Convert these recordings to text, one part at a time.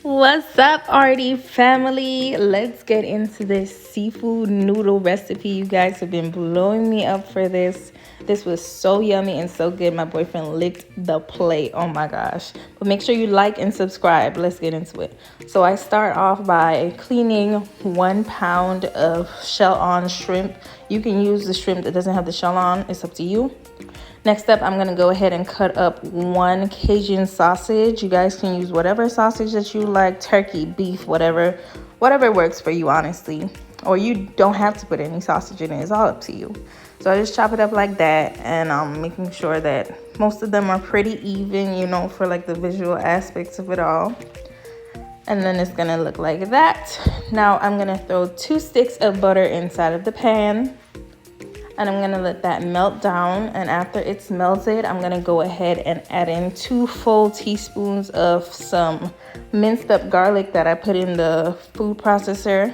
What's up, Artie family? Let's get into this seafood noodle recipe. You guys have been blowing me up for this. This was so yummy and so good. My boyfriend licked the plate. Oh my gosh. But make sure you like and subscribe. Let's get into it. So I start off by cleaning 1 pound of shell-on shrimp. You can use the shrimp that doesn't have the shell on. It's up to you. Next up, I'm going to go ahead and cut up 1 Cajun sausage. You guys can use whatever sausage that you like, turkey, beef, whatever works for you, honestly. Or you don't have to put any sausage in it. It's all up to you. So I just chop it up like that, and I'm making sure that most of them are pretty even, you know, for like the visual aspects of it all. And then it's going to look like that. Now I'm going to throw 2 sticks of butter inside of the pan. And I'm gonna let that melt down, and after it's melted, I'm gonna go ahead and add in 2 full teaspoons of some minced up garlic that I put in the food processor.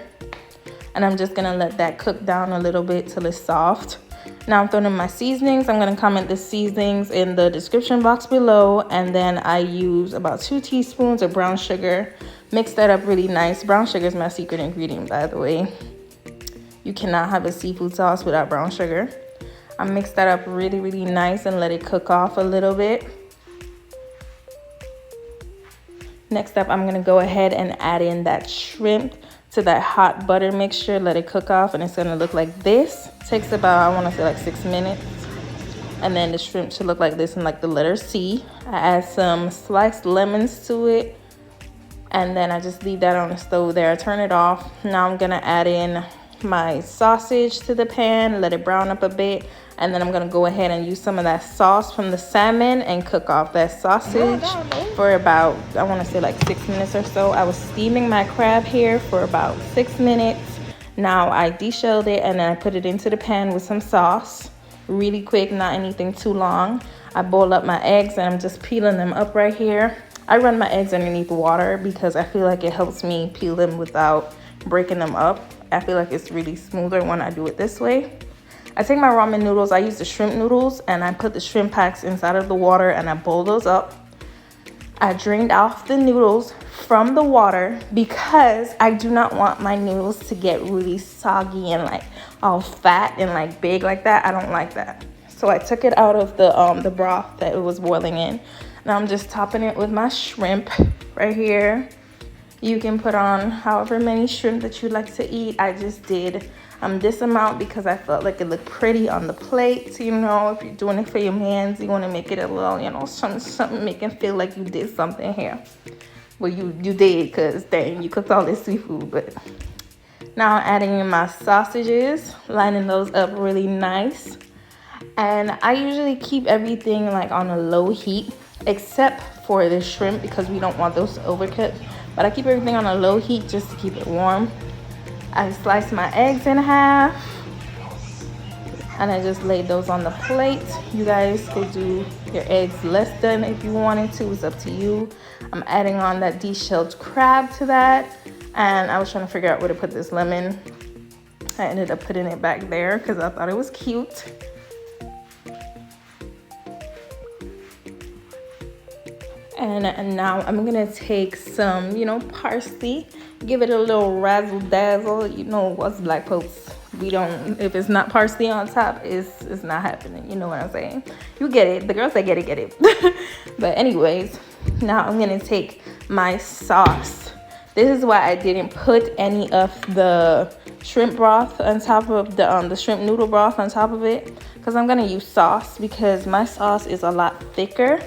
And I'm just gonna let that cook down a little bit till it's soft. Now I'm throwing in my seasonings. I'm gonna comment the seasonings in the description box below. And then I use about 2 teaspoons of brown sugar. Mix that up really nice. Brown sugar is my secret ingredient, by the way. You cannot have a seafood sauce without brown sugar. I mix that up really, really nice and let it cook off a little bit. Next up, I'm gonna go ahead and add in that shrimp to that hot butter mixture. Let it cook off, and it's gonna look like this. Takes about, I wanna say like 6 minutes. And then the shrimp should look like this in like the letter C. I add some sliced lemons to it. And then I just leave that on the stove there. I turn it off. Now I'm gonna add in my sausage to the pan, let it brown up a bit, and then I'm gonna go ahead and use some of that sauce from the salmon and cook off that sausage for about, I want to say like 6 minutes or so. I was steaming my crab here for about 6 minutes. Now I deshelled it, and then I put it into the pan with some sauce really quick, not anything too long. I boil up my eggs, and I'm just peeling them up right here. I run my eggs underneath water because I feel like it helps me peel them without breaking them up. I feel like it's really smoother when I do it this way. I take my ramen noodles, I use the shrimp noodles, and I put the shrimp packs inside of the water, and I boil those up. I drained off the noodles from the water because I do not want my noodles to get really soggy and like all fat and like big like that. I don't like that. So I took it out of the broth that it was boiling in. Now I'm just topping it with my shrimp right here. You can put on however many shrimp that you'd like to eat. I just did this amount because I felt like it looked pretty on the plate. You know, if you're doing it for your mans, you want to make it a little, you know, something make it feel like you did something here. Well, you did, because dang, you cooked all this seafood. But now I'm adding in my sausages, lining those up really nice. And I usually keep everything like on a low heat, except for the shrimp because we don't want those to overcook. But I keep everything on a low heat just to keep it warm. I slice my eggs in half, and I just laid those on the plate. You guys could do your eggs less than if you wanted to. It's up to you. I'm adding on that deshelled crab to that, and I was trying to figure out where to put this lemon. I ended up putting it back there because I thought it was cute. And now I'm gonna take some, you know, parsley, give it a little razzle dazzle. You know, what's black folks, we don't, if it's not parsley on top, it's not happening. You know what I'm saying? You get it. The girls that get it. But anyways, now I'm gonna take my sauce. This is why I didn't put any of the shrimp broth on top of the shrimp noodle broth on top of it, because I'm gonna use sauce because my sauce is a lot thicker.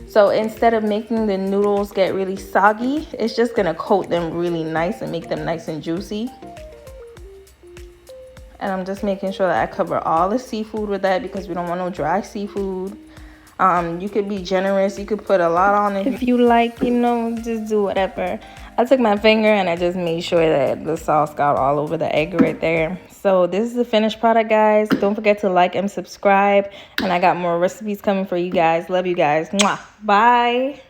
So instead of making the noodles get really soggy, it's just gonna coat them really nice and make them nice and juicy. And I'm just making sure that I cover all the seafood with that because we don't want no dry seafood. You could be generous. You could put a lot on it if you like, you know, just do whatever. I took my finger and I just made sure that the sauce got all over the egg right there. So this is the finished product, guys. Don't forget to like and subscribe. And I got more recipes coming for you guys. Love you guys. Mwah. Bye.